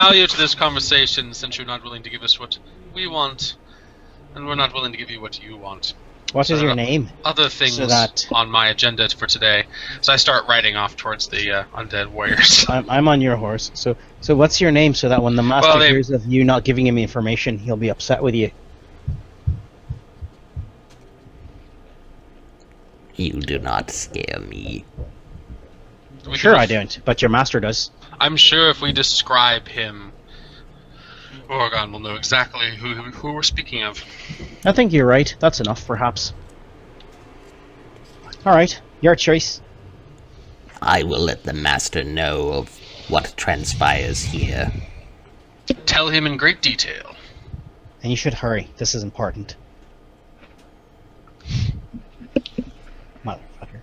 value to this conversation since you're not willing to give us what we want, and we're not willing to give you what you want. What is your name? Other things So that on my agenda for today. So I start riding off towards the undead warriors. I'm on your horse. So what's your name so that when the master hears of you not giving him information, he'll be upset with you? You do not scare me. Sure I don't, but your master does. I'm sure if we describe him, Vargonne will know exactly who we're speaking of. I think you're right. That's enough, perhaps. Alright, your choice. I will let the master know of what transpires here. Tell him in great detail. And you should hurry. This is important. Motherfucker.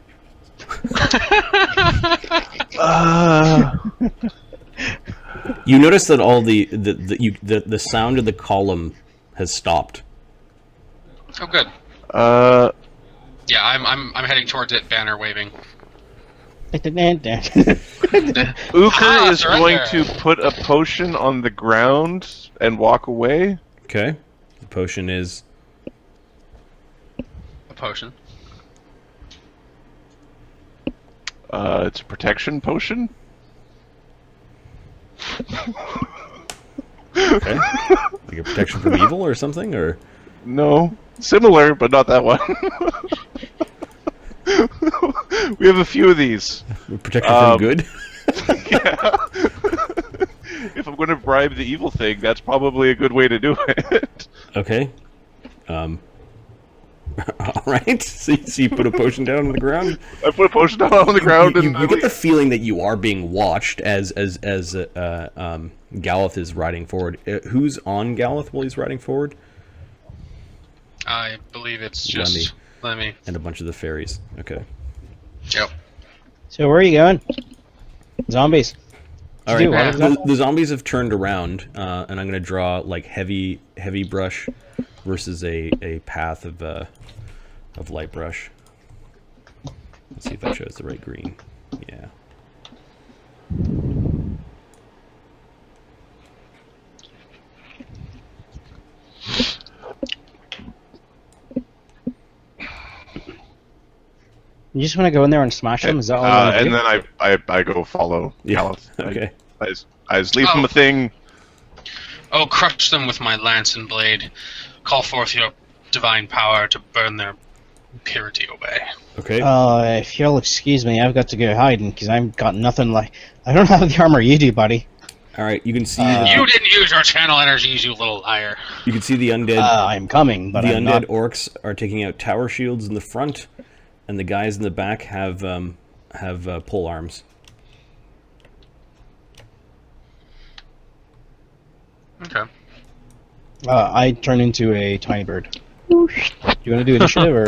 You notice that all the sound of the column has stopped. Oh, good. Yeah, I'm heading towards it, banner waving. Uka is going to put a potion on the ground and walk away. Okay. The potion is... A potion. It's a protection potion. Okay. Like a protection from evil or something, or? No. Similar, but not that one. We have a few of these. Protection from good? Yeah. If I'm going to bribe the evil thing, that's probably a good way to do it. Okay. Alright, so you put a potion down on the ground? I put a potion down on the ground you get the feeling that you are being watched as Galeth is riding forward. Who's on Galeth while he's riding forward? I believe it's just Lemmy. And a bunch of the fairies. Okay. Yep. So where are you going? Zombies. Alright, the zombies have turned around, and I'm going to draw like heavy brush versus a path of light brush. Let's see if that shows the right green. Yeah. You just want to go in there and smash them? Is that all you want to do? And then I go follow Galeth. Okay. I just leave him a thing. Oh, crush them with my lance and blade. Call forth your divine power to burn their purity away. Okay. If you'll excuse me, I've got to go hiding because I've got nothing like... I don't have the armor you do, buddy. Alright, you can see... you didn't use your channel energies, you little liar. You can see the undead... I'm coming, but I'm not... The undead orcs are taking out tower shields in the front, and the guys in the back have pole arms. Okay. I turn into a tiny bird. Do you want to do initiative or?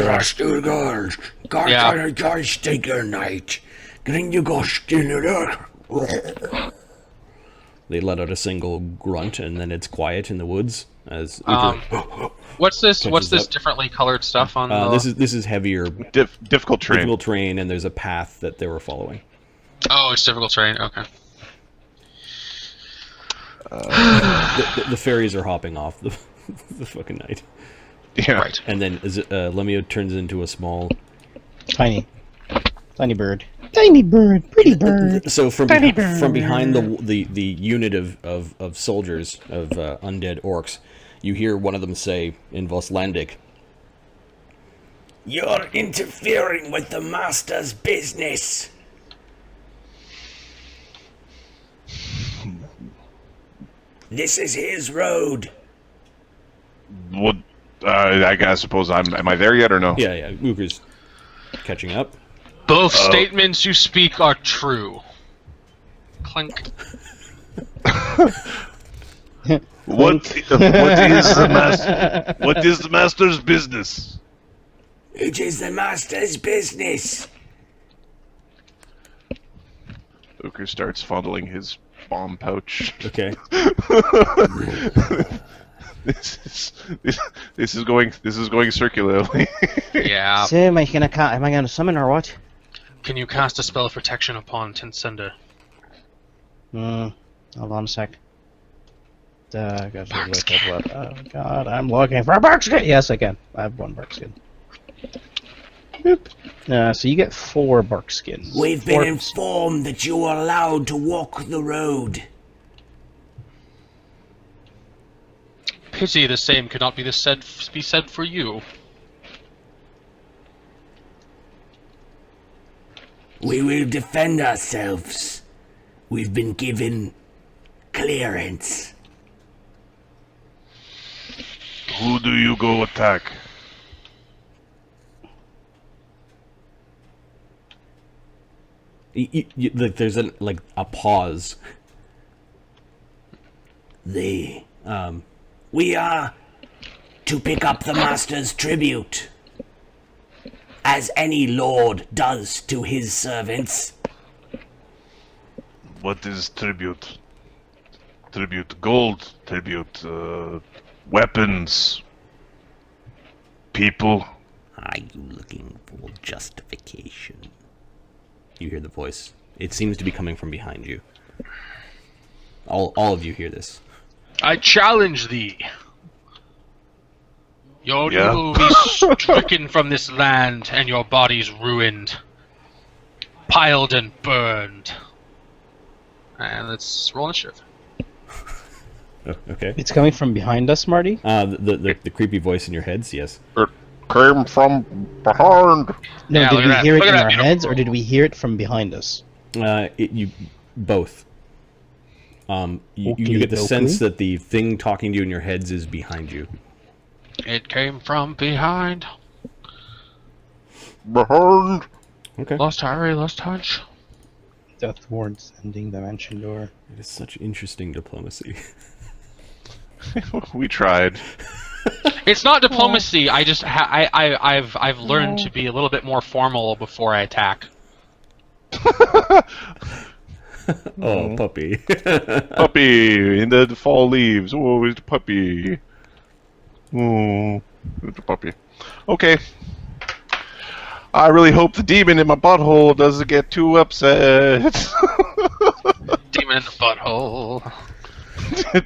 They let out a single grunt, and then it's quiet in the woods as. What's this differently colored stuff on? This is heavier. Difficult terrain. Difficult terrain, and there's a path that they were following. Oh, it's difficult terrain. Okay. The fairies are hopping off the fucking night. Yeah. Right. And then Lemio turns into a small... Tiny bird. Tiny bird. Pretty bird. So from behind the unit of soldiers, of undead orcs, you hear one of them say in Voslandic, "You're interfering with the master's business." This is his road. Well, I suppose am I there yet or no? Yeah. Uka's catching up. Both statements you speak are true. Clink. What is the master's business? It is the master's business. Uka starts fondling his bomb pouch. Okay. This is going circularly. Yeah. So am I gonna summon or what? Can you cast a spell of protection upon Tinsenda? Hold on a sec. Gotta look at what. Oh God, I'm looking for a bark skin. Yes, I can. I have 1 bark skin. Boop. So you get 4 bark skins. We've been informed that you are allowed to walk the road. Pity the same could not be said for you. We will defend ourselves. We've been given clearance. Who do you go attack? Like there's a pause. We are to pick up the master's tribute, as any lord does to his servants. What is tribute? Tribute gold, tribute weapons, people. Are you looking for justification? You hear the voice. It seems to be coming from behind you. All of you hear this. I challenge thee. You will be stricken from this land and your bodies ruined, piled and burned. And let's roll initiative. Oh, okay. It's coming from behind us, Marty? The creepy voice in your heads, yes. It came from behind. No, Yeah, did look we at that. hear it Look in at our that, heads, or did we hear it from behind us? You both. You get the Okey-dokey. sense that the thing talking to you in your heads is behind you. It came from behind. Behind. Okay. Lost Harry, lost touch. Death wards ending dimension door. It is such interesting diplomacy. We tried. It's not diplomacy. I just I've learned to be a little bit more formal before I attack. Oh, puppy. Puppy in the fall leaves. Oh, it's a puppy. Oh, it's a puppy. Okay. I really hope the demon in my butthole doesn't get too upset. Demon in the butthole.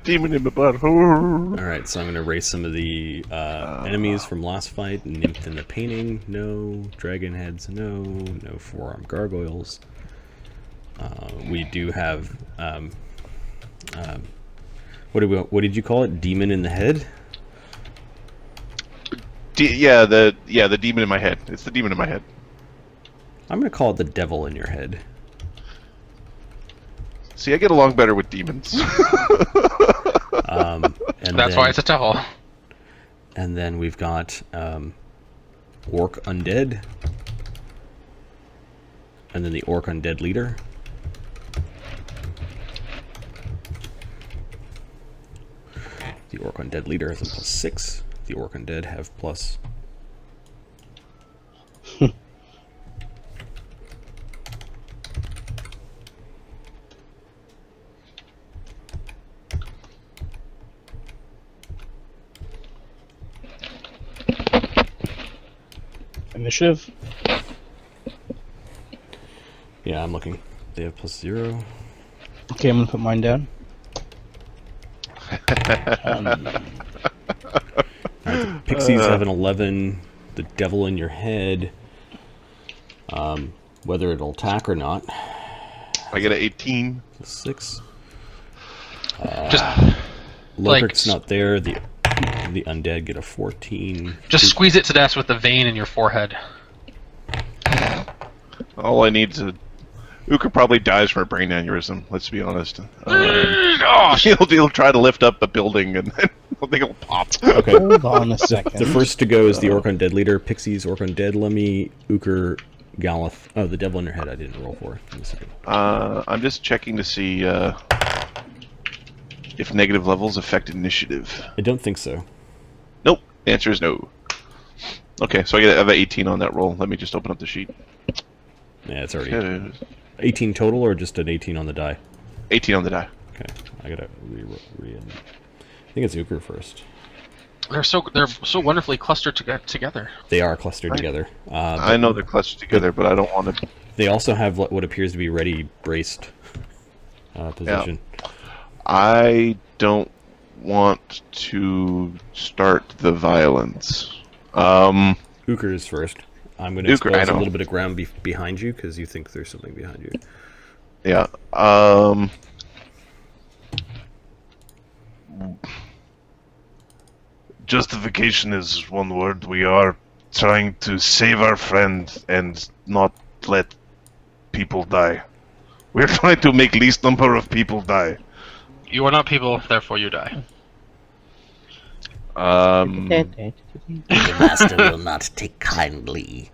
Demon in my butthole. All right, so I'm going to erase some of the enemies from last fight. Nymph in the painting, no. Dragon heads, no. No forearm gargoyles. We do have what did you call it? Demon in the head? The demon in my head. It's the demon in my head. I'm going to call it the devil in your head. See, I get along better with demons. And That's why it's a devil. And then we've got Orc Undead. And then the Orc Undead leader. The Orc Undead leader has a +6. The Orc Undead have plus. Initiative? Yeah, I'm looking. They have +0. Okay, I'm gonna put mine down. Alright, the pixies have an 11. The devil in your head. Whether it'll attack or not. I get an 18. +6. Just Lokrik's not there. The undead get a 14. just squeeze it to death with the vein in your forehead. All I need to... Uka probably dies from a brain aneurysm, let's be honest. He'll try to lift up a building and then I think it'll pop. Okay. Hold on a second. The first to go is the Orc Undead leader. Pixies, Orc Undead, Lemmy, Uker, Galith. Oh, the devil in your head I didn't roll for. Give me a second. I'm just checking to see if negative levels affect initiative. I don't think so. Nope. The answer is no. Okay, so I have an 18 on that roll. Let me just open up the sheet. Yeah, it's already 18 total or just an 18 on the die? 18 on the die. Okay, I gotta I think it's Uker first. They're so wonderfully clustered together. They are clustered together. I know they're clustered together, but I don't want to... They also have what appears to be ready braced position. I don't want to start the violence? Uker is first. I'm going to Uker, expose a little bit of ground behind you because you think there's something behind you. Yeah. Justification is one word. We are trying to save our friend and not let people die. We're trying to make least number of people die. You are not people, therefore you die. The master will not take kindly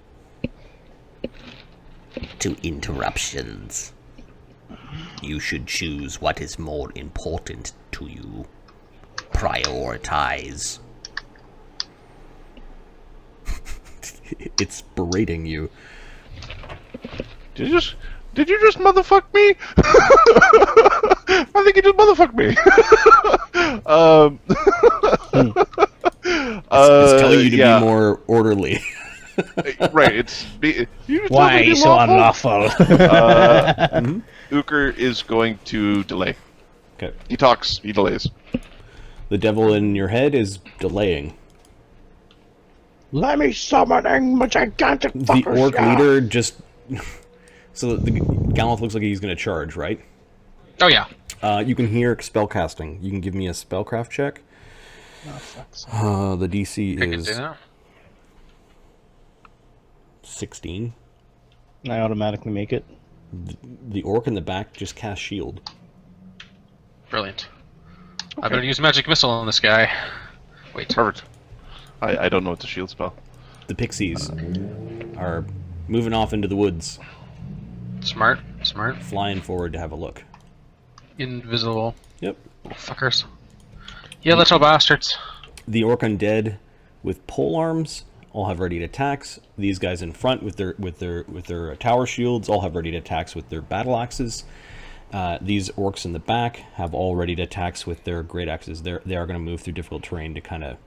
to interruptions. You should choose what is more important to you. Prioritize. It's berating you. Did you just motherfuck me? I think you just motherfucked me. It's telling you to be more orderly. Right. Why so unlawful? Uker is going to delay. Okay. He talks. He delays. The devil in your head is delaying. Let me summoning my gigantic The fuckers, orc yeah. leader just... So the Galleth looks like he's going to charge, right? Oh yeah. You can hear spellcasting. You can give me a spellcraft check. Oh, fuck's sake. The DC I can do is that. 16. I automatically make it. The orc in the back just cast shield. Brilliant. I better use magic missile on this guy. Wait. Perfect. I don't know what the shield spell. The pixies are moving off into the woods, Smart. flying forward to have a look. Invisible. Yep. Little fuckers. Yeah, little bastards. The orc undead with pole arms all have readied attacks. These guys in front with their tower shields all have readied attacks with their battle axes. These orcs in the back have all readied attacks with their great axes. They are going to move through difficult terrain to kind of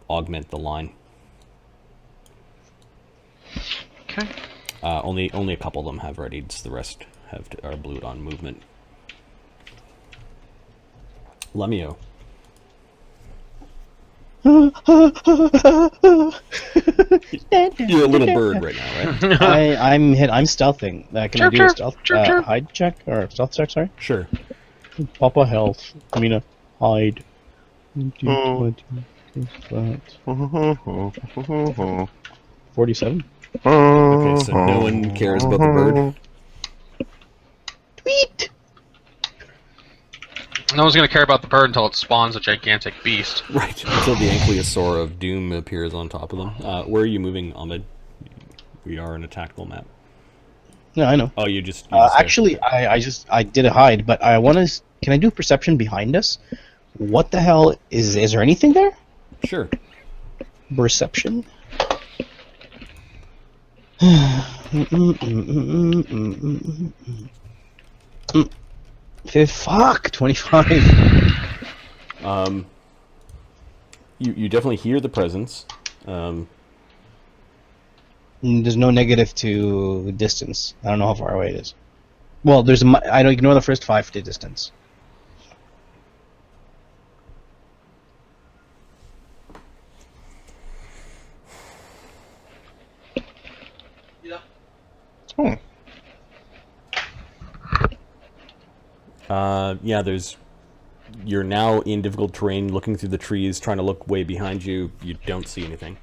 augment the line. Okay. Only a couple of them have readied. So the rest are blued on movement. Lemio. You're a little bird right now, right? I'm stealthing. Can I do a stealth hide check or stealth check? Sorry. Sure. Papa health. Hide. 47. Okay, so no one cares about the bird. Tweet. No one's gonna care about the bird until it spawns a gigantic beast. Right, until the Ankylosaur of Doom appears on top of them. Where are you moving, Ahmed? We are in a tactical map. No, I know. Oh, you just actually, I did a hide, but I want to. Can I do perception behind us? What the hell is there anything there? Sure. Perception. Fuck, 25. You definitely hear the presence. There's no negative to distance. I don't know how far away it is. Well, there's I don't ignore the first 5 to distance. Oh. Yeah, you're now in difficult terrain, looking through the trees, trying to look way behind you. You don't see anything.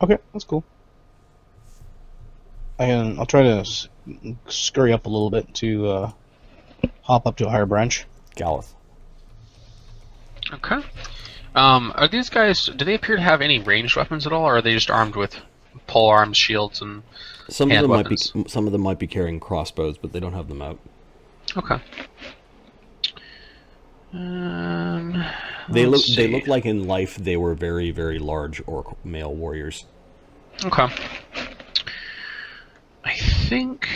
Okay, that's cool. I'll try to scurry up a little bit to hop up to a higher branch. Galleth. Okay. Are these guys? Do they appear to have any ranged weapons at all, or are they just armed with pole arms, shields, and Some hand of them weapons? some of them might be carrying crossbows, but they don't have them out. Okay. They let's look see. like in life they were very, very large orc male warriors. Okay. I think.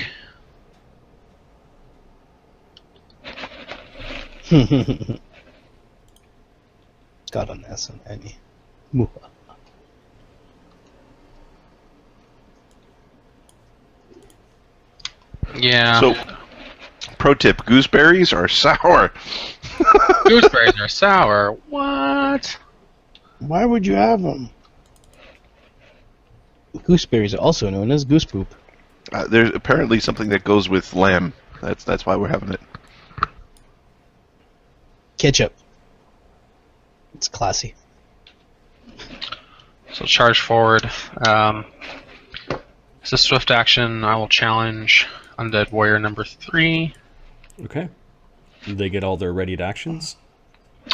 Got an S and N-E. Yeah. So, Pro tip: gooseberries are sour. Gooseberries are sour. What? Why would you have them? Gooseberries are also known as goose poop. There's apparently something that goes with lamb. That's why we're having it. Ketchup. It's classy. So charge forward. It's a swift action. I will challenge Undead Warrior number 3. Okay. They get all their readied actions.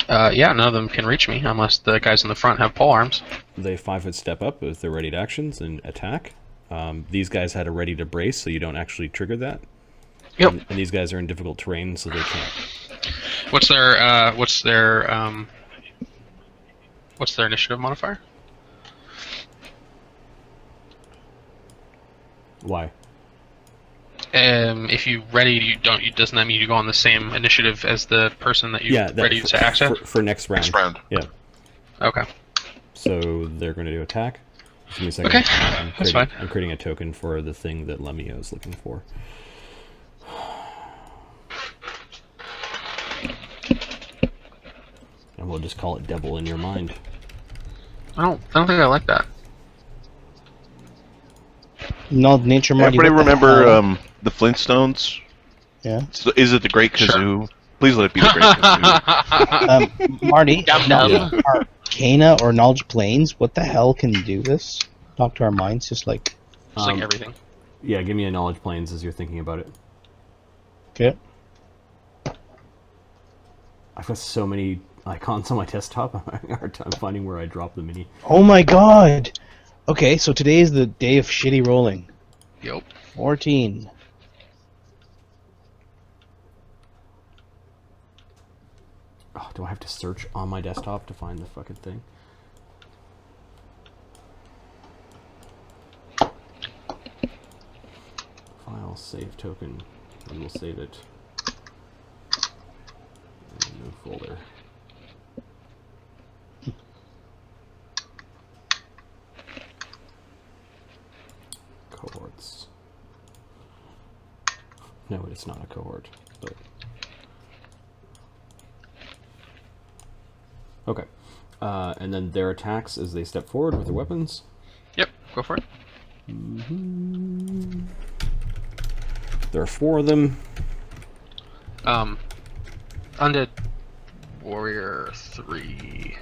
Yeah, none of them can reach me unless the guys in the front have pole arms. They 5-foot step up with their readied actions and attack. These guys had a ready to brace, so you don't actually trigger that. Yep. And these guys are in difficult terrain, so they can't. What's their initiative modifier? Why? If you ready, doesn't that mean you go on the same initiative as the person that you ready to access? For next round. Next round. Yeah. Okay. So they're going to do attack. Give me a second. Okay, that's fine. I'm creating a token for the thing that Lemio is looking for. And we'll just call it Devil in your mind. I don't think I like that. No, Nature Marty. Everybody what the remember hell? the Flintstones? Yeah. So is it the Great Kazoo? Please let it be the Great Kazoo. Marty, Yum, now, yum. Arcana or Knowledge Planes, what the hell can do this? Talk to our minds, just like... Just like everything. Yeah, give me a knowledge planes as you're thinking about it. Okay. I've got so many icons on my desktop, I'm having a hard time finding where I drop the mini. Oh my god! Okay, so today is the day of shitty rolling. Yep. 14. Oh, do I have to search on my desktop to find the fucking thing? File, save token. We will save it. And new folder. Cohorts. No, it's not a cohort. But... Okay. And then their attacks as they step forward with their weapons. Yep. Go for it. There are 4 of them. Undead Warrior 3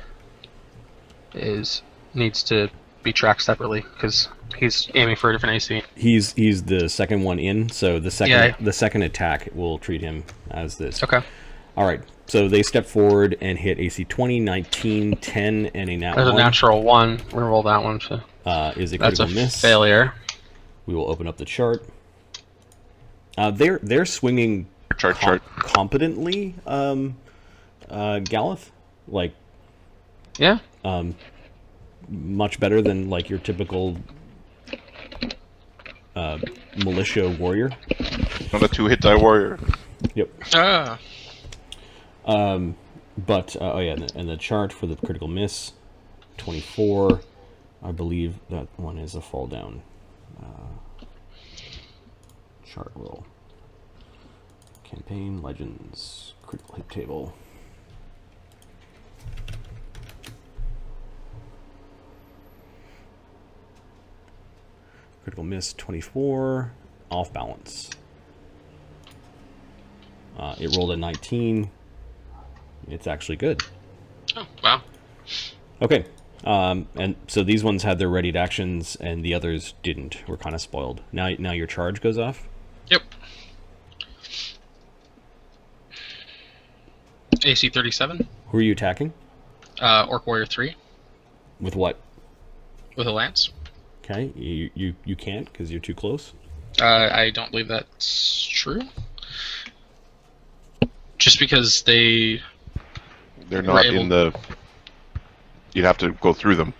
needs to be tracked separately because he's aiming for a different AC. He's the second one in, so the second attack will treat him as this. Okay. All right. So they step forward and hit AC 20, 19, 10, and a nat 1. There's a natural 1. We're gonna roll that one. So Is a that's critical a miss. failure. We will open up the chart. They're swinging Chart. competently, Galeth. Like, Yeah. much better than like your typical militia warrior. Not a 2-hit die warrior. Yep. Ah. But oh yeah, and the chart for the critical miss, 24. I believe that one is a fall down. Chart roll. Campaign legends critical hit table. Critical miss 24, off balance. It rolled a 19. It's actually good. Oh wow. Okay. And so these ones had their readied actions, and the others didn't. We're kind of spoiled. Now your charge goes off. Yep. AC 37. Who are you attacking? Orc Warrior 3 With what? with a lance. Okay, you can't because you're too close. I don't believe that's true. Just because They're not in the... You'd have to go through them.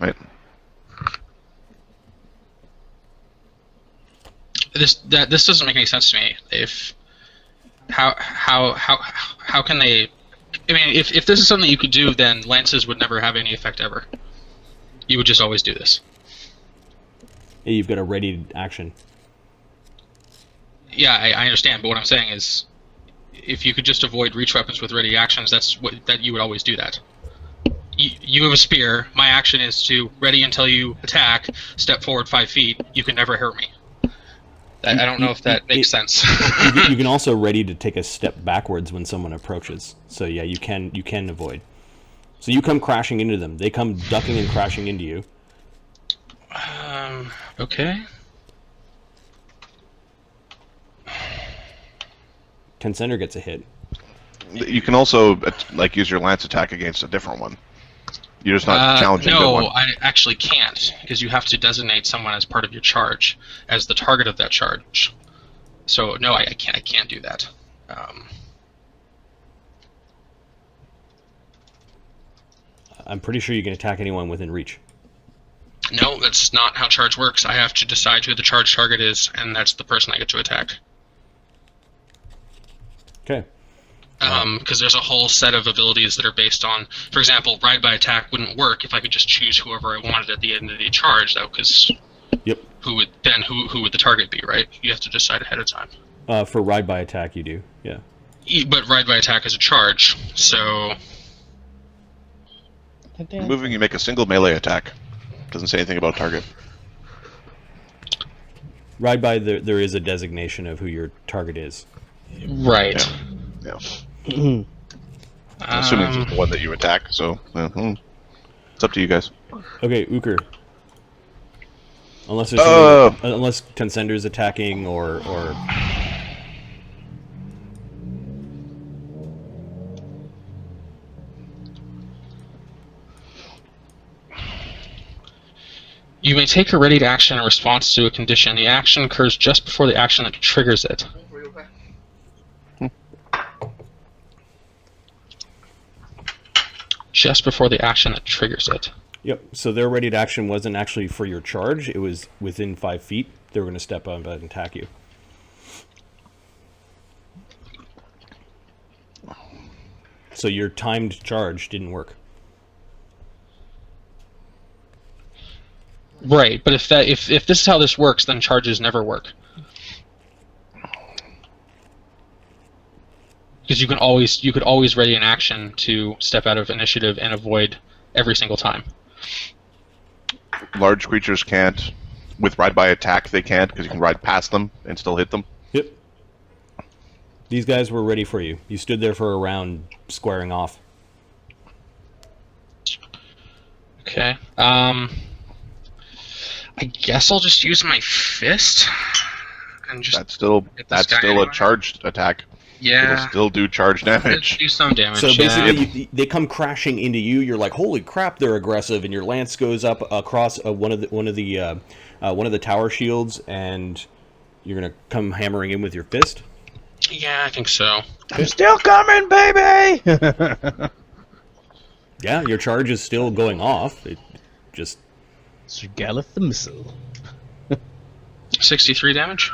Right? this doesn't make any sense to me. If how can they? I mean, if this is something you could do, then lances would never have any effect ever. You would just always do this. You've got a readied action. Yeah, I understand, but what I'm saying is, if you could just avoid reach weapons with ready actions, that you would always do that. You have a spear. My action is to ready until you attack, step forward 5 feet. You can never hurt me. I don't know if that makes sense. You can also ready to take a step backwards when someone approaches. So yeah, you can avoid. So you come crashing into them. They come ducking and crashing into you. Okay. 10 center gets a hit. You can also like use your lance attack against a different one. You're just not challenging the one. No, I actually can't, because you have to designate someone as part of your charge, as the target of that charge. So no, I can't do that. I'm pretty sure you can attack anyone within reach. No, that's not how charge works. I have to decide who the charge target is, and that's the person I get to attack. Okay. Because there's a whole set of abilities that are based on, for example, ride by attack wouldn't work if I could just choose whoever I wanted at the end of the charge, though, because Yep. who would the target be, right? You have to decide ahead of time. For ride by attack, you do. Yeah. But ride by attack is a charge, so Moving, you make a single melee attack. Doesn't say anything about target. Ride by, there is a designation of who your target is. right. Yeah. I'm assuming it's the one that you attack, so it's up to you guys. Okay, Uker. Unless there's unless Tensender's attacking or You may take a ready action in response to a condition. The action occurs just before the action that triggers it. Just before the action that triggers it. Yep. So their ready to action wasn't actually for your charge. It was within 5 feet. They were going to step up and attack you. So your timed charge didn't work. Right, but if this is how this works, then charges never work. Because you could always ready an action to step out of initiative and avoid every single time. Large creatures can't. With ride by attack, they can't because you can ride past them and still hit them. Yep. These guys were ready for you. You stood there for a round, squaring off. Okay. I guess I'll just use my fist and just. That's still anyway. a charged attack. Yeah. It'll still do charge damage. Do some damage. So basically, yeah. they come crashing into you. You're like, "Holy crap, they're aggressive!" And your lance goes up across one of the tower shields, and you're gonna come hammering in with your fist. Yeah, I think so. I'm still coming, baby! Yeah, your charge is still going off. It just Sir Galeth the Missile. 63 damage.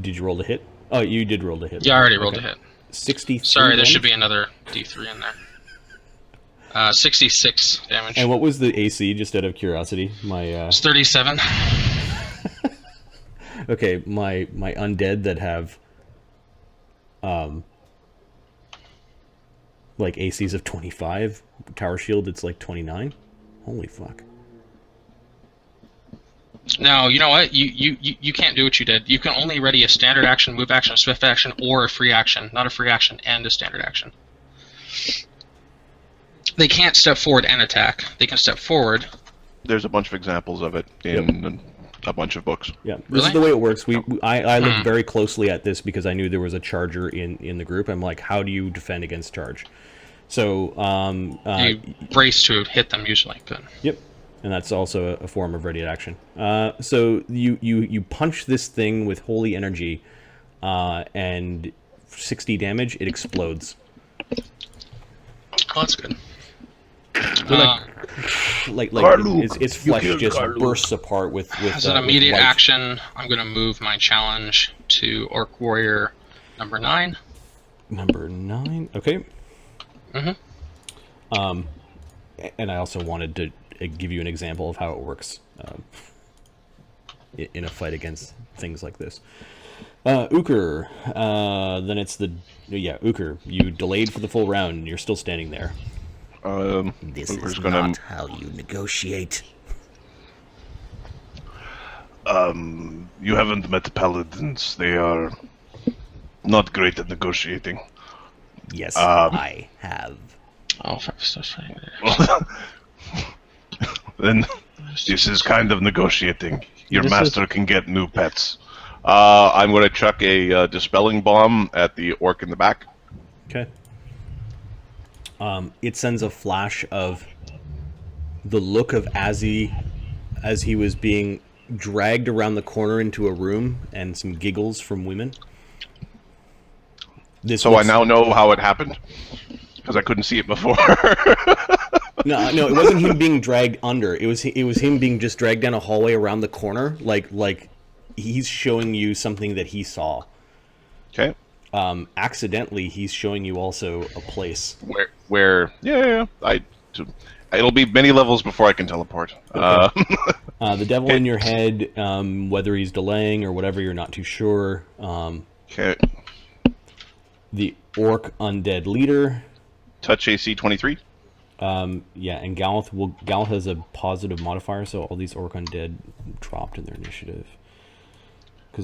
Did you roll the hit? Oh, you did roll the hit. Yeah, I already rolled a hit. 63. Sorry, there damage? should be another D3 in there. 66 damage. And what was the AC? Just out of curiosity, my It's 37. okay, my undead that have like ACs of 25, tower shield it's like 29. Holy fuck. No, you know what? You can't do what you did. You can only ready a standard action, move action, a swift action, or a free action. Not a free action and a standard action. They can't step forward and attack. They can step forward. There's a bunch of examples of it in a bunch of books. Yeah, this Really? is the way it works. I looked very closely at this because I knew there was a charger in the group. I'm like, how do you defend against charge? So You brace to hit them usually. But yep. And that's also a form of ready action. So you punch this thing with holy energy, and 60 damage. It explodes. oh, that's good. Like Karluk, its you flesh killed just Karluk. bursts apart with As an with immediate light. action, I'm going to move my challenge to Orc Warrior number 9. Number 9. Okay. Mm-hmm. And I also wanted to give you an example of how it works in a fight against things like this. Uker. Then it's the... Yeah, Uker. You delayed for the full round, and you're still standing there. This Uker's is gonna... not how you negotiate. You haven't met the paladins. They are not great at negotiating. Yes, I have. Oh, 5 stuff right there. Then this is kind of negotiating. Your This master can get new pets. I'm going to chuck a dispelling bomb at the orc in the back. Okay. It sends a flash of the look of Azzy as he was being dragged around the corner into a room, and some giggles from women. So I now know how it happened, because I couldn't see it before. No, it wasn't him being dragged under. It was him being just dragged down a hallway around the corner, like he's showing you something that he saw. Okay. Accidentally, he's showing you also a place. Where? Yeah. It'll be many levels before I can teleport. Okay. The devil in your head, whether he's delaying or whatever, you're not too sure. Okay. The orc undead leader. Touch AC 23. Yeah, and Galith has a positive modifier, so all these orc undead dropped in their initiative.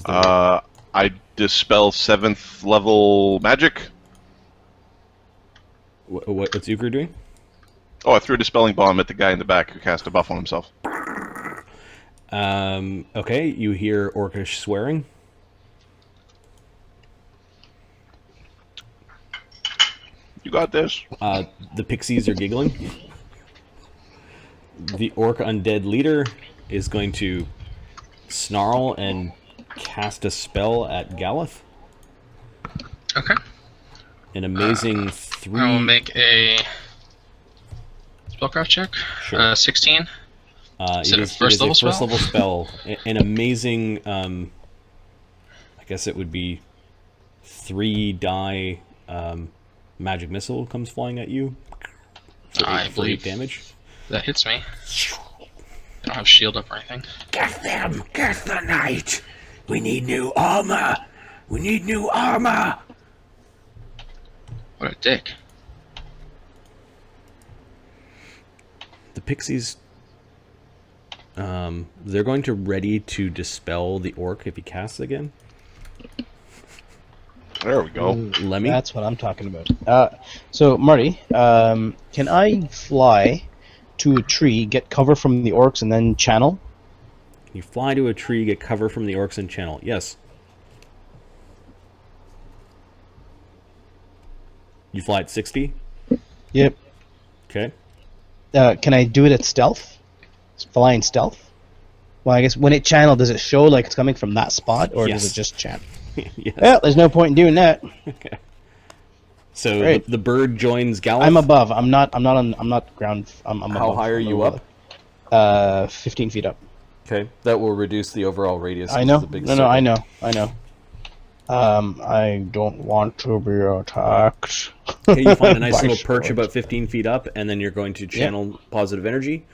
I dispel 7th level magic. What's Uker doing? Oh, I threw a dispelling bomb at the guy in the back who cast a buff on himself. Okay, you hear orcish swearing. You got this. The pixies are giggling. The orc undead leader is going to snarl and cast a spell at Galith. Okay. An amazing 3... I will make a spellcraft check. Sure. 16. It is a first level spell. An amazing, I guess it would be 3 die magic missile comes flying at you for 8 damage. That hits me. I don't have shield up or anything. Get them! Get the knight! We need new armor! We need new armor! What a dick. The pixies, they're going to ready to dispel the orc if he casts again. There we go. Lemmy? That's what I'm talking about. So, Marty, can I fly to a tree, get cover from the orcs, and then channel? You fly to a tree, get cover from the orcs, and channel. Yes. You fly at 60? Yep. Okay. Can I do it at stealth? Fly in stealth? Well, I guess when it channel, does it show like it's coming from that spot, or Yes. does it just channel? Yes. Well, there's no point in doing that. Okay. So Great. the bird joins Galith. I'm above. I'm not ground. I'm How above. high are you up? 15 feet up. Okay. That will reduce the overall radius. I know. The big No, circle. I know. I don't want to be attacked. Okay, you find a nice by little perch swords. about 15 feet up, and then you're going to channel positive energy.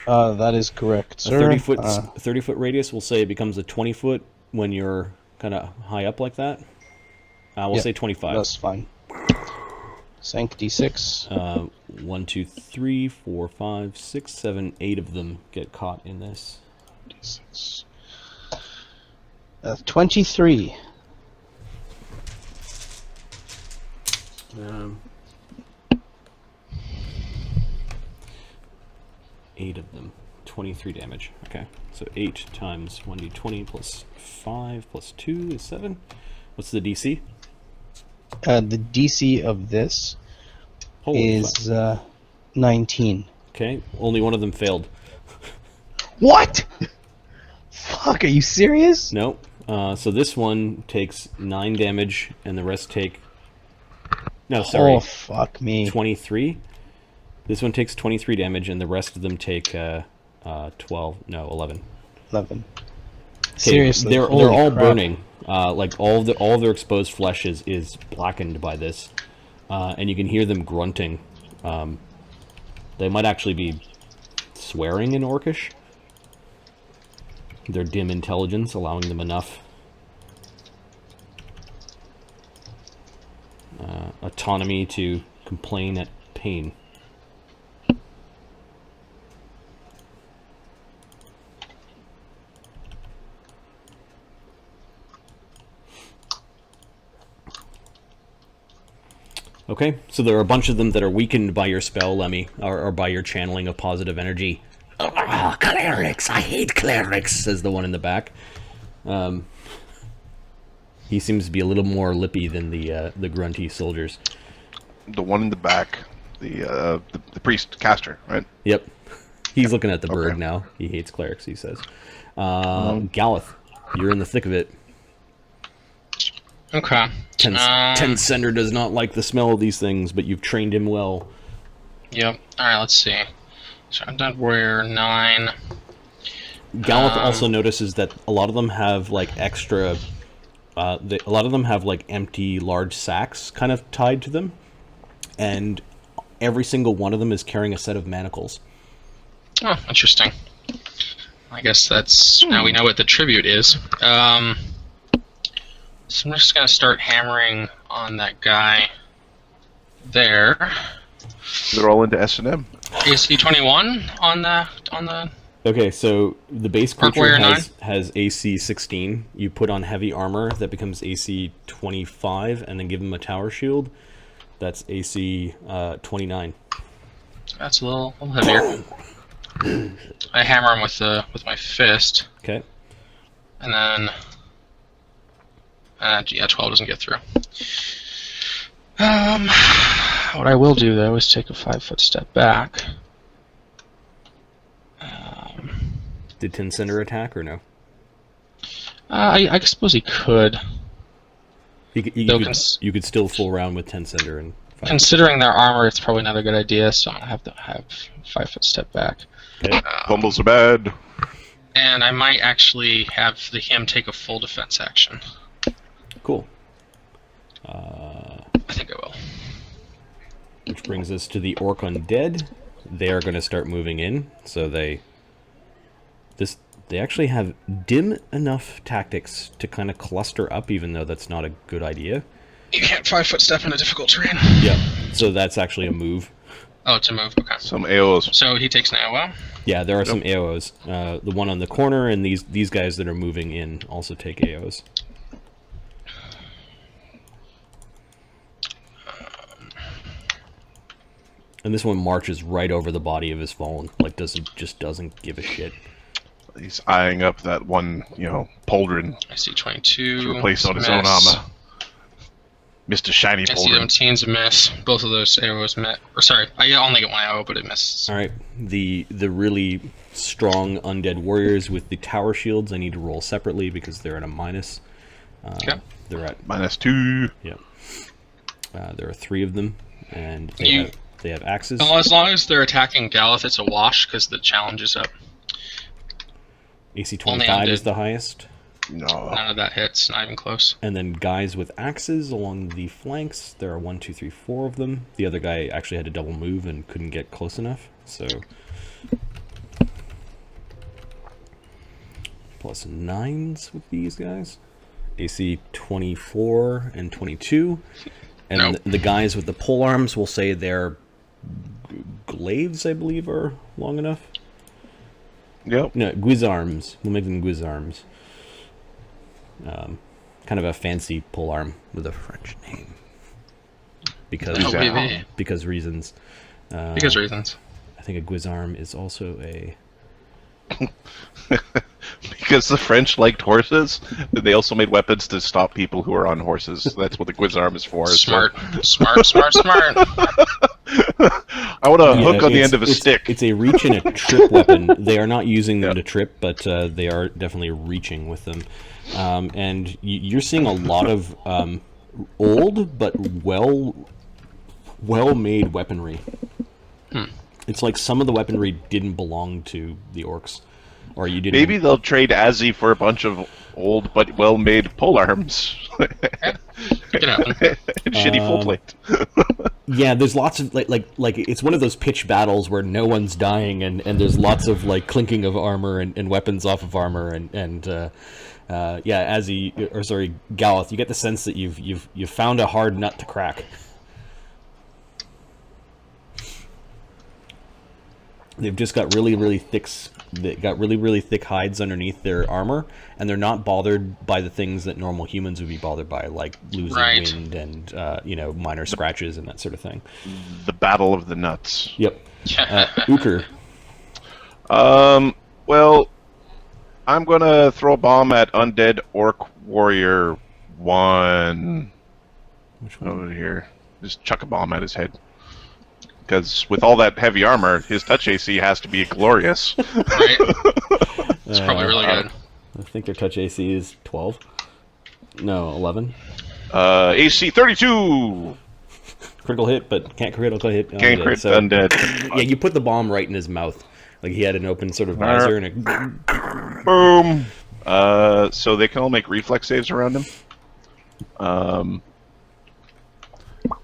That is correct, A sir. 30-foot radius, we'll say it becomes a 20-foot when you're kind of high up like that. We'll say 25. That's fine. Sank D6. 1, 2, 3, 4, 5, 6, 7, 8 of them get caught in this. D6. 23. 8 of them. 23 damage. Okay. So 8 times 1d20 plus 5 plus 2 is 7. What's the DC? The DC of this Holy is 19. Okay. Only one of them failed. What? Fuck, are you serious? No. So this one takes 9 damage, and the rest take... No, sorry. Oh, fuck me. 23. This one takes 23 damage, and the rest of them take 12. No, 11. 11. Okay, Seriously, they're holy all crap. burning. Like all of their exposed flesh is blackened by this, and you can hear them grunting. They might actually be swearing in Orcish. Their dim intelligence allowing them enough autonomy to complain at pain. Okay, so there are a bunch of them that are weakened by your spell, Lemmy, or by your channeling of positive energy. Oh, clerics! I hate clerics, says the one in the back. He seems to be a little more lippy than the grunty soldiers. The one in the back, the priest caster, right? Yep. He's looking at the bird Okay. now. He hates clerics, he says. Galeth, you're in the thick of it. Okay. Ten Sender does not like the smell of these things, but you've trained him well. Yep. Alright, let's see. So Undead Warrior 9. Galeth also notices that a lot of them have like extra. A lot of them have like empty large sacks kind of tied to them, and every single one of them is carrying a set of manacles. Oh, interesting. I guess that's... Now we know what the tribute is. So I'm just going to start hammering on that guy there. They're all into S&M. AC 21 on the... Okay, so the base Park creature Warrior has AC 16. You put on heavy armor, that becomes AC 25, and then give him a tower shield. That's AC 29. That's a little heavier. I hammer him with my fist, Okay. and then... yeah, 12 doesn't get through. What I will do, though, is take a 5-foot step back. Did Tin Cinder attack or no? I suppose he could. You could still full round with Tin Cinder and fire. Considering their armor, it's probably not a good idea, so I'm gonna have to have 5-foot step back. Okay. Fumbles are bad. And I might actually have him take a full defense action. Cool. I think I will. Which brings us to the Orc Undead. They are going to start moving in, so they actually have dim enough tactics to kind of cluster up, even though that's not a good idea. You can't 5-foot step in a difficult terrain. Yeah, so that's actually a move. Oh, it's a move. Okay. Some AOs. So he takes an AOO. Yeah, there are some AOs. The one on the corner and these guys that are moving in also take AOs. And this one marches right over the body of his fallen, like just doesn't give a shit. He's eyeing up that one, pauldron I see 22. to replace on his own miss. armor. Mr. Shiny I see Pauldron. 17's a miss. Both of those AOs met. Or sorry, I only get one AO, but it missed. All right, the really strong undead warriors with the tower shields, I need to roll separately because they're at a minus. Okay. They're at -2. yeah. There are 3 of them, and they have axes. Well, as long as they're attacking Galeth, it's a wash because the challenge is up. AC only 25 is undead. the highest. No. None of that hits. Not even close. And then guys with axes along the flanks. There are 1, 2, 3, 4 of them. The other guy actually had to double move and couldn't get close enough. So plus 9s with these guys. AC 24 and 22. And Nope. the guys with the pole arms will say their glaives, I believe, are long enough. Yep. No, guisarms. We'll make them guisarms. Kind of a fancy polearm with a French name. Because Oh, baby. because reasons. Because reasons. I think a guisarm is also a... Because the French liked horses, they also made weapons to stop people who are on horses. That's what the Guisarm is for. Smart. Smart. I want a Yeah, hook on the it's- end of a stick. It's a reach and a trip weapon. They are not using them to trip, but they are definitely reaching with them. And you're seeing a lot of old but well-made weaponry. It's like some of the weaponry didn't belong to the orcs, or you didn't. Maybe they'll trade Azzy for a bunch of old but well-made polearms. Get out. Shitty full plate. Yeah, there's lots of like it's one of those pitch battles where no one's dying, and there's lots of like clinking of armor and weapons off of armor, and yeah, Galeth, you get the sense that you've found a hard nut to crack. They've just got really thick. They got really thick hides underneath their armor, and they're not bothered by the things that normal humans would be bothered by, like losing wind and minor scratches and that sort of thing. The battle of the nuts. Yep. Uker. Well, I'm gonna throw a bomb at Undead Orc Warrior 1. Which one? Over here. Just chuck a bomb at his head. Because with all that heavy armor, his touch AC has to be glorious. Right? It's probably really good. I think their touch AC is 12. No, 11. AC 32! Critical hit, but can't critical hit. Can't crit Undead. Yeah, you put the bomb right in his mouth. Like he had an open sort of visor and a... Boom! So they can all make reflex saves around him.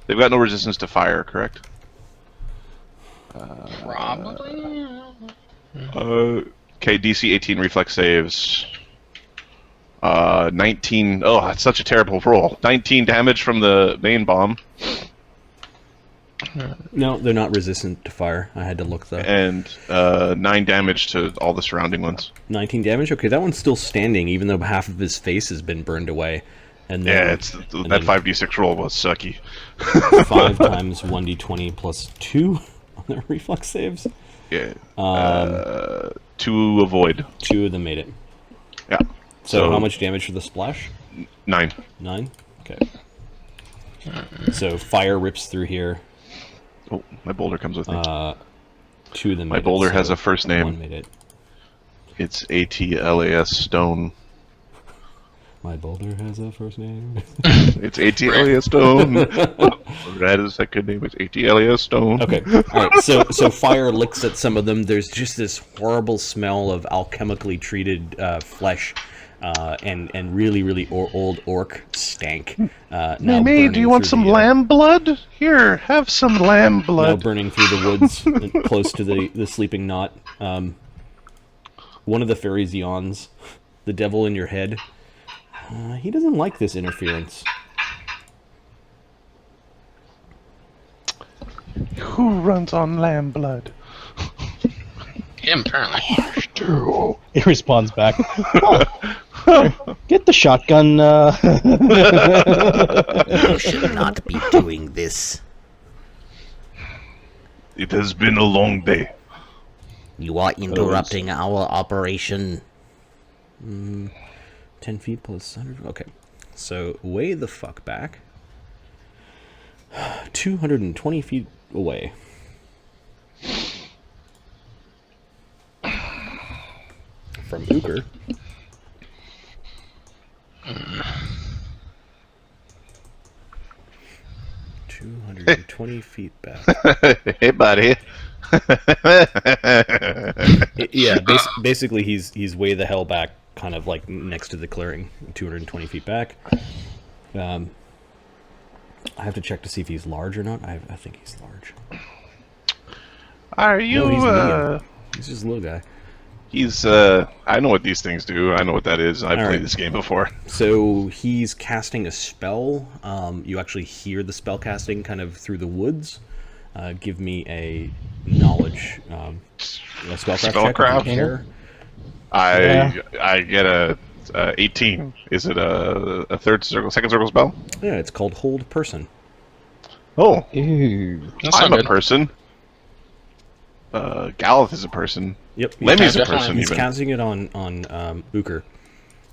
They've got no resistance to fire, correct? Probably. Okay, DC 18 reflex saves. 19. Oh, that's such a terrible roll. 19 damage from the main bomb. No, they're not resistant to fire. I had to look though. And 9 damage to all the surrounding ones. 19 damage? Okay, that one's still standing, even though half of his face has been burned away. And then, yeah, that 5d6 roll was sucky. 5 times 1d20 plus 2 on their reflex saves. Yeah. 2 avoid. 2 of them made it. Yeah. So how much damage for the splash? 9. 9? Okay. So fire rips through here. Oh, my boulder comes with me. 2 of them made my boulder it, so has a first name. 1 made it. It's ATLAS Stone. My boulder has a first name. It's ATLAS Stone. That is a second name. It's ATLAS Stone. Okay. All right. So fire licks at some of them. There's just this horrible smell of alchemically treated flesh, and really old orc stank. Now Mimi, do you want some lamb blood? Here, have some lamb Now blood. burning through the woods, close to the sleeping knot. One of the fairies yawns. The devil in your head. He doesn't like this interference. Who runs on lamb blood? Him, apparently. It responds back. "Oh, get the shotgun. You should not be doing this. It has been a long day. You are interrupting our operation. 10 feet plus 100. Okay. So way the fuck back. 220 feet away. From Uker. $220 back. Hey, buddy. Yeah, basically he's way the hell back, kind of like next to the clearing, 220 feet back. I have to check to see if he's large or not. I think he's large. Are you? No, he's medium. He's just a little guy. He's. I know what these things do. I know what that is. I've played this game before. So he's casting a spell. You actually hear the spell casting kind of through the woods. Give me a knowledge, a spellcraft check. I get a 18. Is it a second circle spell? Yeah, it's called Hold Person. Oh, Ew. I'm a person. Galeth is a person. Yep, Lemmy's a person. He's even. casting it on Uker,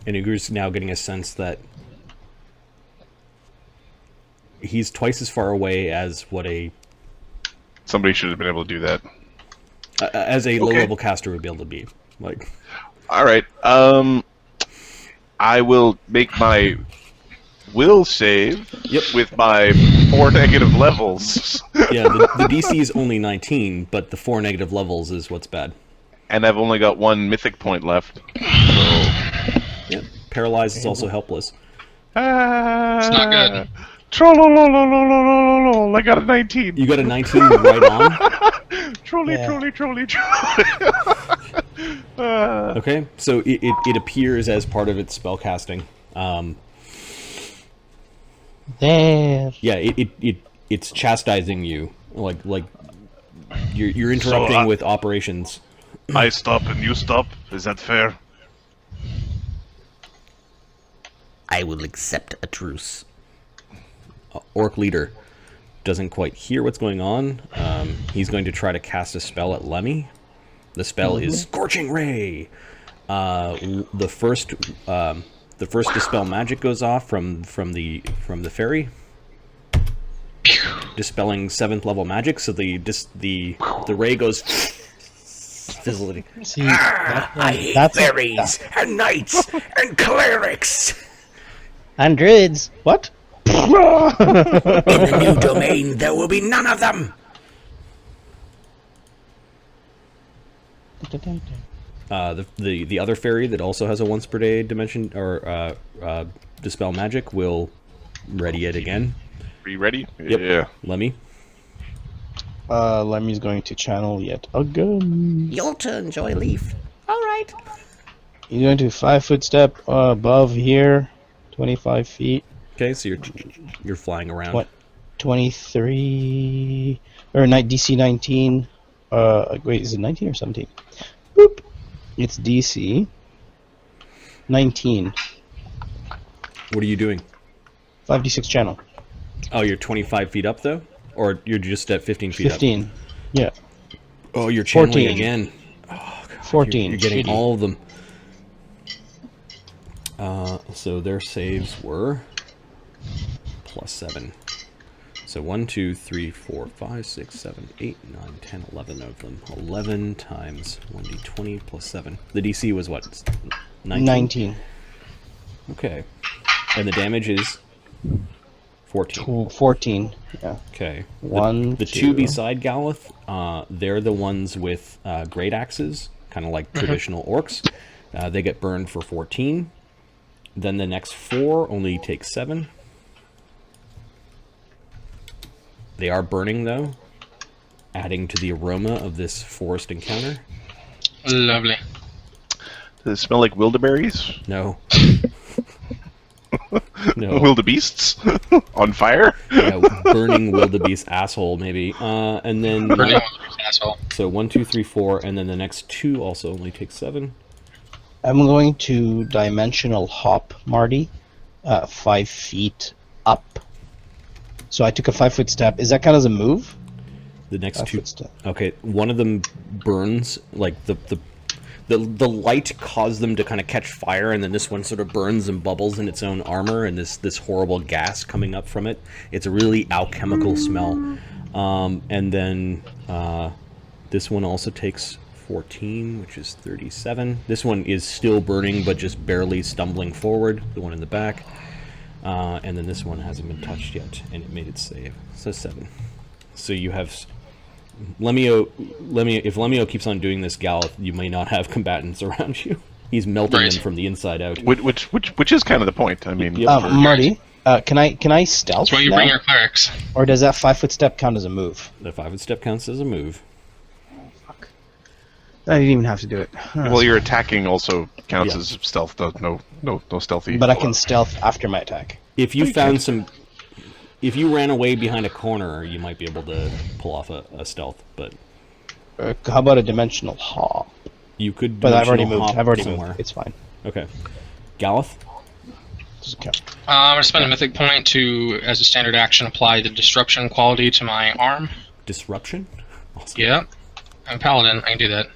and Uker's now getting a sense that he's twice as far away as what Somebody should have been able to do that. As a low-level caster would be able to be. Like, all right. I will make my will save with my 4 negative levels. Yeah, the DC is only 19, but the 4 negative levels is what's bad. And I've only got 1 mythic point left. So. Yep. Paralyzed is also helpless. It's not good. Trollololololololol, I got a 19. You got a 19 right on? Trolley. Okay, so it appears as part of its spellcasting. There. Yeah, it's chastising you, like You're interrupting So, with operations. I stop and you stop. Is that fair? I will accept a truce. Orc leader doesn't quite hear what's going on. He's going to try to cast a spell at Lemmy. The spell is Scorching Ray. The first dispel magic goes off from the fairy, dispelling 7th level magic. So the ray goes fizzling. See, I hate fairies and knights and clerics. and druids. What? In the new domain, there will be none of them. The other fairy that also has a once per day dimension or dispel magic will ready it again. Are you ready? Yep. Yeah. Lemmy. Lemmy's going to channel yet again. Your turn, Joy Leaf. All right. He's going to 5-foot step above here, 25 feet. Okay, so you're flying around. What? 23 or DC 19. Wait, is it 19 or 17? Boop. It's DC 19. What are you doing? 5d6 channel. Oh, you're 25 feet up though, or you're just at 15 feet 15. up? Yeah. Oh, you're channeling 14. again. Oh, God, 14. You're getting Shitty. all of them. So their saves were +7. So 1, 2, 3, 4, 5, 6, 7, 8, 9, 10, 11 of them. 11 times 1d20 +7. The DC was what? 19. Okay. And the damage is 14. 14. Yeah. Okay. One, The two. two beside Galith, they're the ones with great axes, kind of like traditional orcs. They get burned for 14. Then the next 4 only take 7. They are burning, though, adding to the aroma of this forest encounter. Lovely. Does it smell like wildeberries? No. No. Wildebeests? On fire? Yeah, burning wildebeest asshole, maybe. And then... Burning one of those asshole. So 1, 2, 3, 4, and then the next 2 also only take 7. I'm going to dimensional hop Marty, 5 feet up. So I took a 5-foot step. Is that count as a move? The next 2... 5-foot step. Okay, one of them burns, like the light caused them to kind of catch fire, and then this one sort of burns and bubbles in its own armor, and this horrible gas coming up from it. It's a really alchemical smell. And then this one also takes 14, which is 37. This one is still burning, but just barely stumbling forward, the one in the back. And then this one hasn't been touched yet, and it made its save. So 7. So you have... if Lemio keeps on doing this, Galith, you may not have combatants around you. He's melting Right. them from the inside out. Which is kind of the point. I mean, Yep. Marty, can I stealth That's why you now? bring your clerics. Or does that 5-foot step count as a move? The 5-foot step counts as a move. I didn't even have to do it. well, your attacking also counts Yeah. as stealth. No stealthy. But I can stealth after my attack. If you found some... If you ran away behind a corner, you might be able to pull off a stealth, but... How about a dimensional hop? You could But I've already dimensional moved. hop I've already somewhere. moved. It's fine. Okay. Galith? Doesn't count. I'm going to spend a mythic point to, as a standard action, apply the disruption quality to my arm. Disruption? Awesome. Yeah. I'm a paladin. I can do that.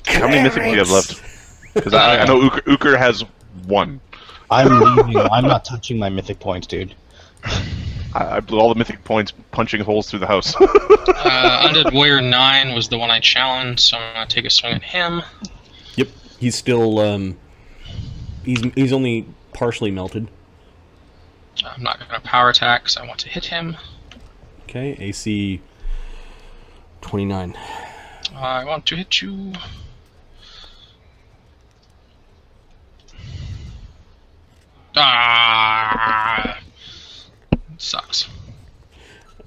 How many mythic do you have left? Because I know Uker has 1. I'm leaving. I'm not touching my mythic points, dude. I blew all the mythic points punching holes through the house. Undead Warrior 9 was the one I challenged, so I'm going to take a swing at him. Yep. He's still, he's only partially melted. I'm not going to power attack, so I want to hit him. Okay, AC 29. I want to hit you. Ah! Sucks.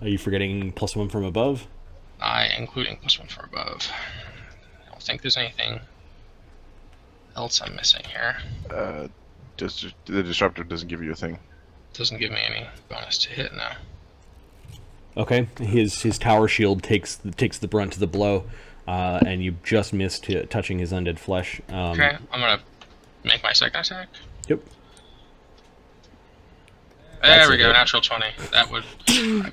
Are you forgetting +1 from above? Including +1 from above. I don't think there's anything else I'm missing here. Just the disruptor doesn't give you a thing. Doesn't give me any bonus to hit now. Okay, his tower shield takes the brunt of the blow, and you just missed touching his undead flesh. Okay, I'm gonna make my second attack. Yep. There we go, natural 20. That would.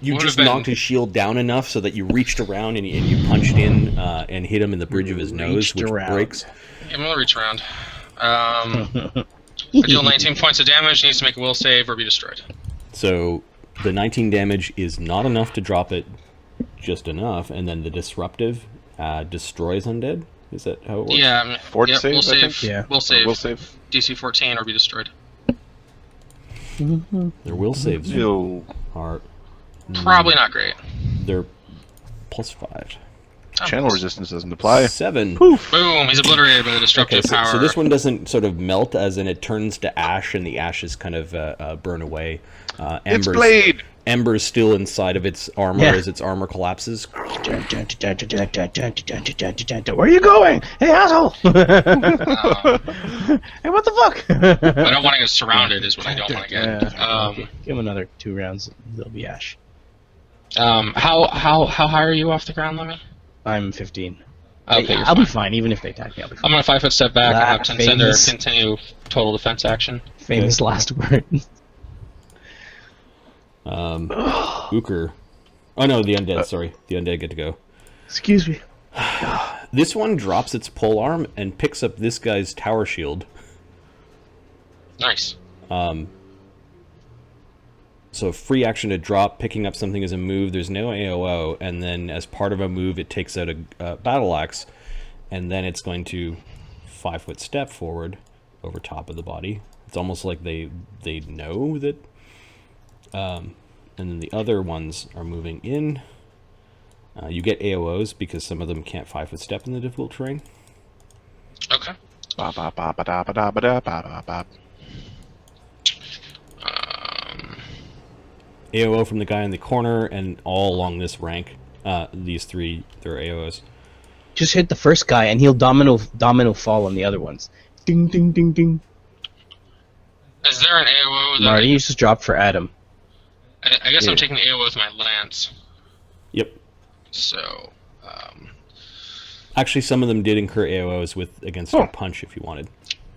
You would just have been, knocked his shield down enough so that you reached around and you punched in and hit him in the bridge of his nose, which breaks. I'm gonna reach around. I deal 19 points of damage. Needs to make a will save or be destroyed. So the 19 damage is not enough to drop it just enough, and then the disruptive destroys undead. Is that how it works? Yeah. Fort yep, save, will I save. think? Yeah. Will save. Will save. DC 14 or be destroyed. Their will saves Ew. are Probably not great. they're +5. Channel resistance doesn't apply. 7. Boom! He's obliterated by the destructive Okay, power. so this one doesn't sort of melt, as in it turns to ash, and the ashes kind of burn away. It's Blade! Embers still inside of its armor Yeah. as its armor collapses. Where are you going? Hey, asshole! Hey, what the fuck? I don't want to get surrounded. Is what I don't want to get. Okay. Give him another 2 rounds. They'll be ash. How high are you off the ground, Lemmy? I'm 15. Okay, I'll be fine, even if they attack me. I'll be fine. I'm gonna 5 foot step back and have That Tensender famous- continue total defense action. Famous last word. Ooker. Oh no, the undead, sorry. The undead get to go. Excuse me. This one drops its pole arm and picks up this guy's tower shield. Nice. So free action to drop, picking up something as a move. There's no AOO, and then as part of a move, it takes out a battle axe, and then it's going to 5 foot step forward over top of the body. It's almost like they know that. And then the other ones are moving in. You get AOOs because some of them can't 5 foot step in the difficult terrain. Okay. Ba ba ba ba da ba da ba da ba ba ba. AOO from the guy in the corner, and all along this rank, these 3, they're AOOs. Just hit the first guy, and he'll domino fall on the other ones. Ding, ding, ding, ding. Is there an AOO? That Marty, you just dropped for Adam. I guess I'm taking the AOO with my lance. Yep. So. Actually, some of them did incur AOOs against your punch if you wanted.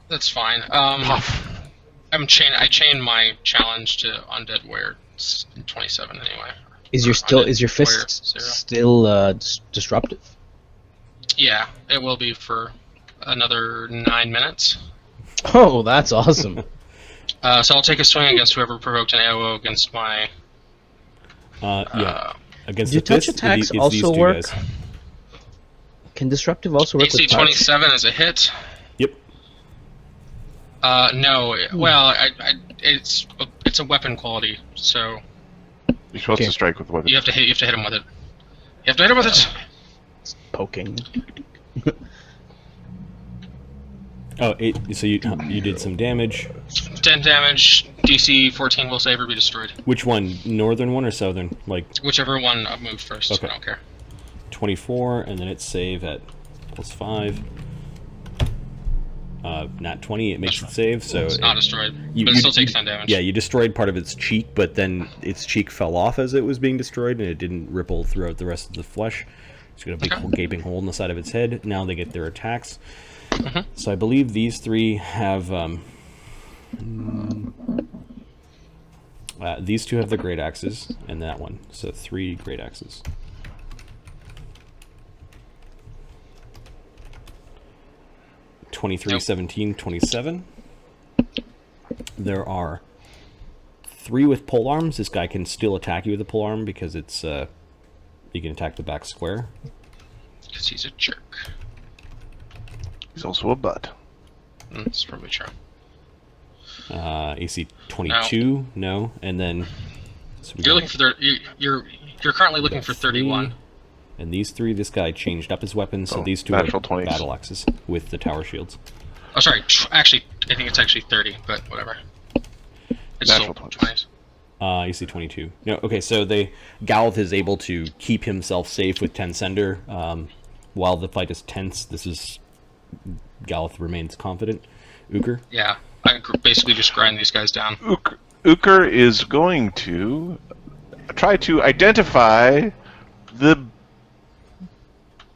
That's fine. I chain my challenge to Undead Warrior 27 anyway. Is your fist still disruptive? Yeah, it will be for another 9 minutes. Oh, that's awesome. So I'll take a swing against whoever provoked an AOO against my. Against Do the touch fist, attacks it's these also two work? guys. Can disruptive also work AC with touch? 27 is a hit. Yep. No. Well, it's a weapon quality, so You're supposed Okay. to strike with weapon. you have to hit him with it. You have to hit him with it. Poking. Oh, so you did some damage. 10 damage. DC 14 will save or be destroyed. Which one? Northern one or southern? Like Whichever one moved first. Okay. I don't care. 24, and then it's save at +5. Not 20. It makes it save, so It's not destroyed, you- but it you- still takes you- 10 damage. Yeah, you destroyed part of its cheek, but then its cheek fell off as it was being destroyed, and it didn't ripple throughout the rest of the flesh. It's got a big Okay. gaping hole in the side of its head. Now they get their attacks. Mhm. So I believe these 3 have. These 2 have the great axes, and that one. So 3 great axes. Nope. 17, 27. There are 3 with pole arms. This guy can still attack you with a pole arm because it's you can attack the back square. Because he's a jerk. He's also a butt. That's probably true. AC 22, no, and then so we You're got looking for you're currently looking for 31. And these 3, this guy changed up his weapons, so Oh, these 2 are natural 20s. battle axes with the tower shields. Oh, sorry. Actually, I think it's actually 30, but whatever. It's Natural still 20s. 20s. AC 22. No, okay, so Galth is able to keep himself safe with Tensender. While the fight is tense, Galth remains confident. Uker? Yeah, I basically just grind these guys down. Uker is going to try to identify the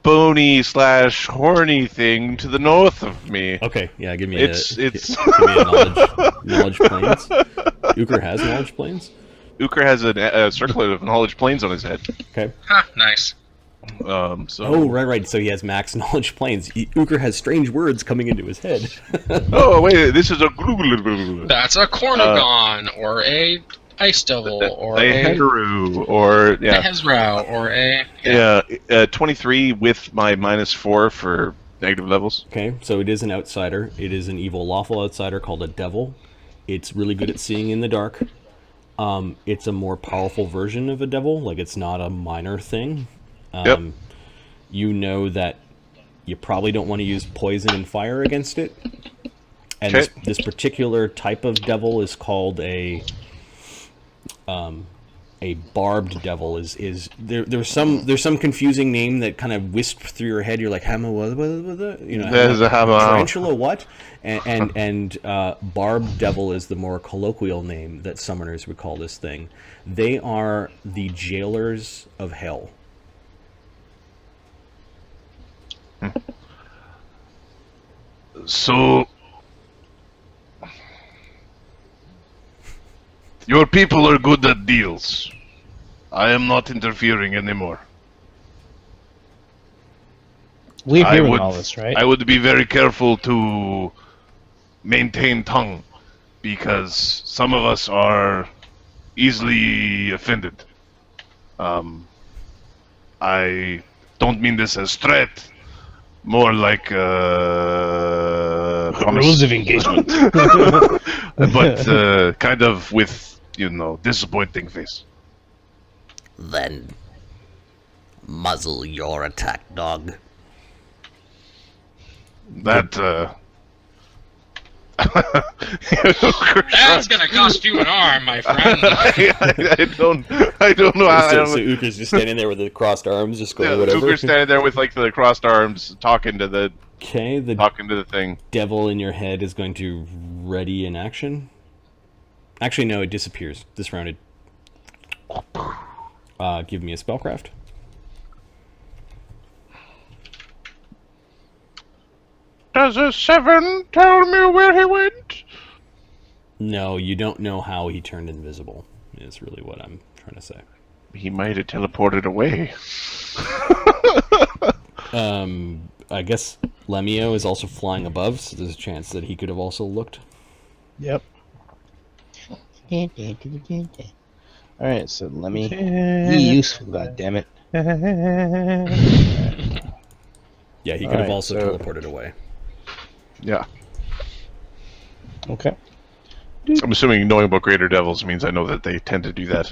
bony / horny thing to the north of me. Okay, yeah, give me It's give me a knowledge planes. Uker has knowledge planes. Uker has a circlet of knowledge planes on his head. Okay. Ha, nice. So Oh, right. So he has max knowledge planes. Uker has strange words coming into his head. Oh wait, this is a That's a Cornigon, or a Ice Devil, or a Heteru, or a Hezrau, or a 23 with my -4 for negative levels. Okay, so it is an outsider. It is an evil, lawful outsider called a devil. It's really good at seeing in the dark. It's a more powerful version of a devil. Like, it's not a minor thing. Yep. You know that you probably don't want to use poison and fire against it. And Okay. this particular type of devil is called a barbed devil. There's some confusing name that kind of wisped through your head. You're like, There's a hammer. tarantula, what? And barbed devil is the more colloquial name that summoners would call this thing. They are the jailers of hell. So, your people are good at deals. I am not interfering anymore. We're I hearing would- all this, right? I would be very careful to maintain tongue, because some of us are easily offended. I don't mean this as threat, more like promise. Rules of engagement. But kind of with, disappointing face. Then muzzle your attack dog. That That's gonna cost you an arm, my friend. I don't know how. So Uker's just standing there with the crossed arms, just going whatever. Uker's standing there with like the crossed arms, talking to the Okay, the thing. devil in your head is going to ready in action. Actually, no, it disappears this round. Give me a spellcraft. Does a 7 tell me where he went? No, you don't know how he turned invisible, is really what I'm trying to say. He might have teleported away. I guess Lemio is also flying above, so there's a chance that he could have also looked. Yep. Alright, so let me be useful, goddammit. Yeah, he could have Alright, also so- teleported away. Yeah. Okay. I'm assuming knowing about greater devils means I know that they tend to do that.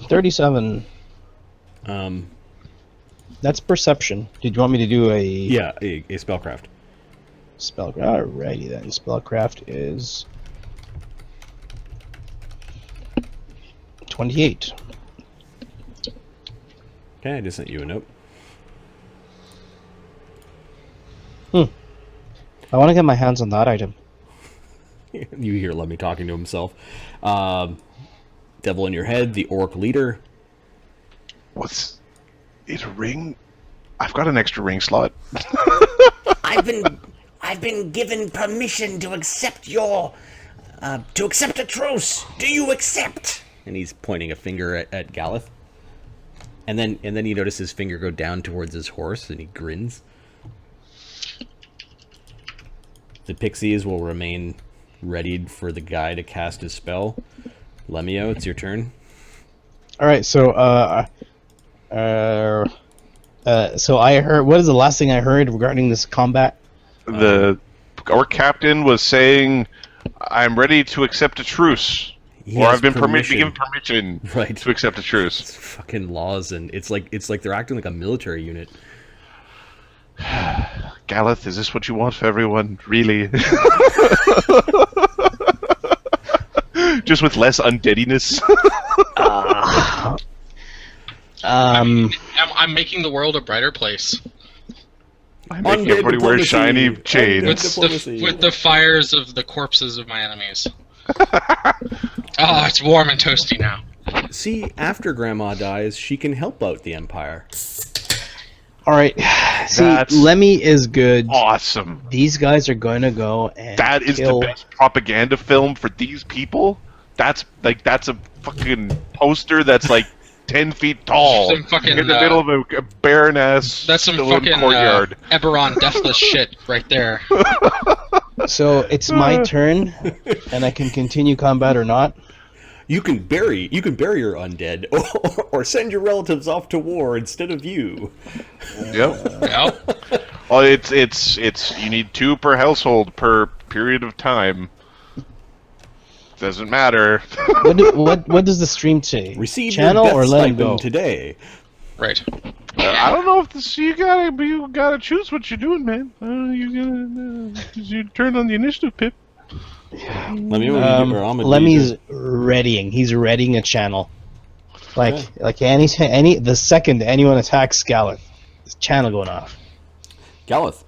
37. That's perception. Did you want me to do a Yeah, a spellcraft. spellcraft? Alrighty then. Spellcraft is 28. Okay, I just sent you a note. I want to get my hands on that item. You hear Lemmy talking to himself. Devil in your head, the orc leader. What's it? A ring? I've got an extra ring slot. I've been given permission to accept a truce. Do you accept? And he's pointing a finger at Galeth. And then you notice his finger go down towards his horse, and he grins. The pixies will remain readied for the guy to cast his spell. Lemio, it's your turn. Alright, so so I heard. What is the last thing I heard regarding this combat? Our captain was saying, "I'm ready to accept a truce." He Or has I've been given permission. permission Right. to accept a truce. It's fucking laws, and it's like they're acting like a military unit. Galeth, is this what you want for everyone? Really? Just with less undeadiness? I'm making the world a brighter place. I make Undead everybody wear diplomacy. shiny chains. With the fires of the corpses of my enemies. Oh, it's warm and toasty now. See, after Grandma dies, she can help out the Empire. All right. See, That's Lemmy is good. Awesome. These guys are going to go and That is kill. the best propaganda film for these people. That's a fucking poster that's like 10 feet tall Some fucking, in the middle of a barren ass That's some stone fucking courtyard. Eberron deathless shit right there. So it's my turn, and I can continue combat or not. You can bury your undead, or send your relatives off to war instead of you. Yep. Well, Well, it's you need 2 per household per period of time. Doesn't matter. What does the stream say? Receive Channel your death or let him stipend go? today. right. I don't know if this. You gotta choose what you're doing, man. You turn on the initiative, Pip. Let me know Lemmy's readying. He's readying a channel. Like any the second anyone attacks Galeth, his channel going off. Galeth.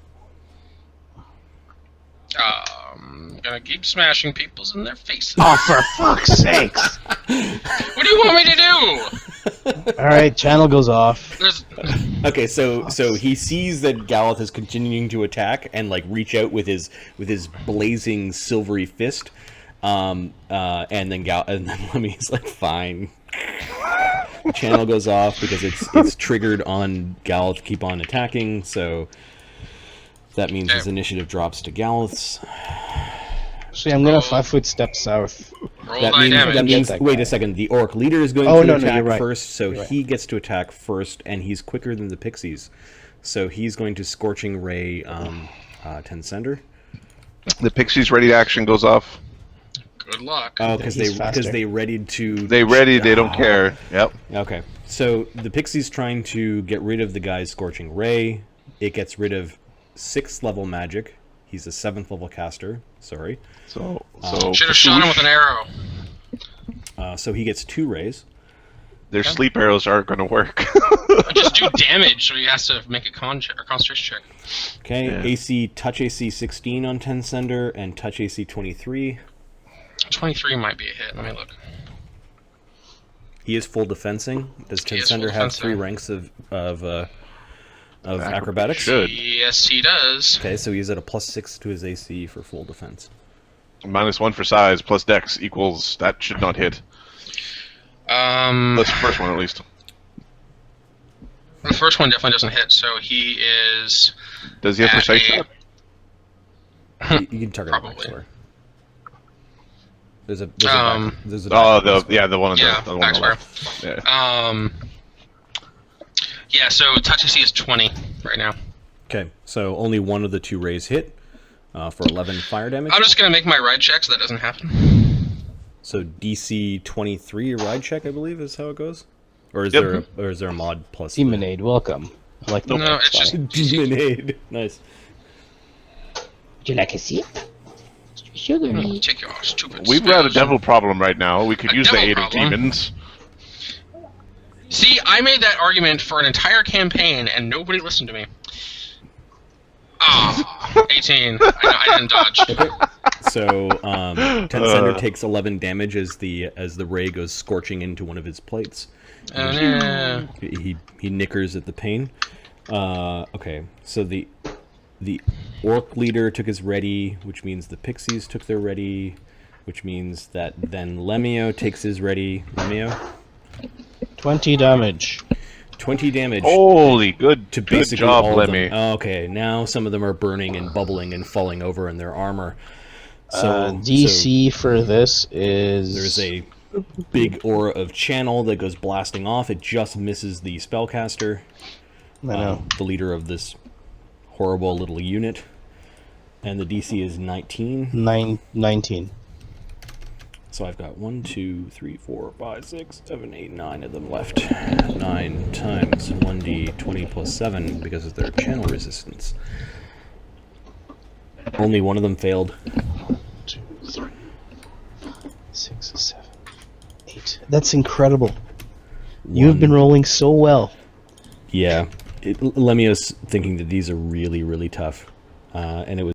Gonna keep smashing peoples in their faces. Oh, for fuck's sakes! What do you want me to do? All right, channel goes off. There's Okay, so he sees that Galeth is continuing to attack and like reach out with his blazing silvery fist, and then Lemmy's like, fine. The channel goes off because it's triggered on Galeth to keep on attacking. So that means his initiative drops to Galeth's. See, I'm gonna 5 foot step south. roll That die damage. means that wait guy. a second. The orc leader is going Oh, to no, attack you're right. first, so You're right. he gets to attack first, and he's quicker than the pixies. So he's going to scorching ray Tensender. The Pixie's ready to action goes off. Good luck. Oh, because he's faster. they readied to. They ready. They don't care. Yep. Okay, so the pixie's trying to get rid of the guy's scorching ray. It gets rid of 6th level magic. He's a 7th level caster. Sorry. So Should have shot him with an arrow. So he gets 2 rays. their sleep arrows aren't going to work. Just do damage, so he has to make a concentration check. Okay, Yeah. touch AC 16 on Tensender and touch AC 23. 23 might be a hit. Let me look. He is full defensing. Does He is full Tensender have defensing. 3 ranks of acrobatics? Should. Yes, he does. Okay, so he's at a +6 to his AC for full defense. -1 for size plus dex equals that should not hit. That's the first one at least. The first one definitely doesn't hit, so he is. Does he have At precise a- shot? You can target Probably. him next door. There's a Um, there's a Oh, back- the one on Yeah, the one on the back left. Yeah. Yeah, so touch AC is 20 right now. Okay, so only one of the 2 rays hit for 11 fire damage. I'm just gonna make my ride check so that doesn't happen. So DC 23 ride check, I believe, is how it goes. Or is Yep. there a mod plus? Demonade, welcome. I like the No, it's just. Demonade. Nice. Would you like a sip? Sugary. Take your stupid. We've got a spells. devil problem right now. We could A use the devil aid problem? of demons. See, I made that argument for an entire campaign and nobody listened to me. Ah, 18. I didn't dodge. So Tensender takes 11 damage as the ray goes scorching into one of his plates. No. He knickers at the pain. Okay, so the orc leader took his ready, which means the pixies took their ready, which means that then Lemio takes his ready. Lemio, 20 damage. 20 damage. Holy good, To good basically job, all of Lemmy. them. Okay, now some of them are burning and bubbling and falling over in their armor. So DC for this is... there's a big aura of channel that goes blasting off. It just misses the spellcaster, I know. the leader of this horrible little unit, and the DC is 19. 19. So I've got 1, 2, 3, 4, 5, 6, 7, 8, 9 of them left. 9 times 1d20 plus 7 because of their channel resistance. Only one of them failed. 2, 3, 6, 7, 8. That's incredible. You've been rolling so well. Yeah. Lemios thinking that these are really, really tough, and it was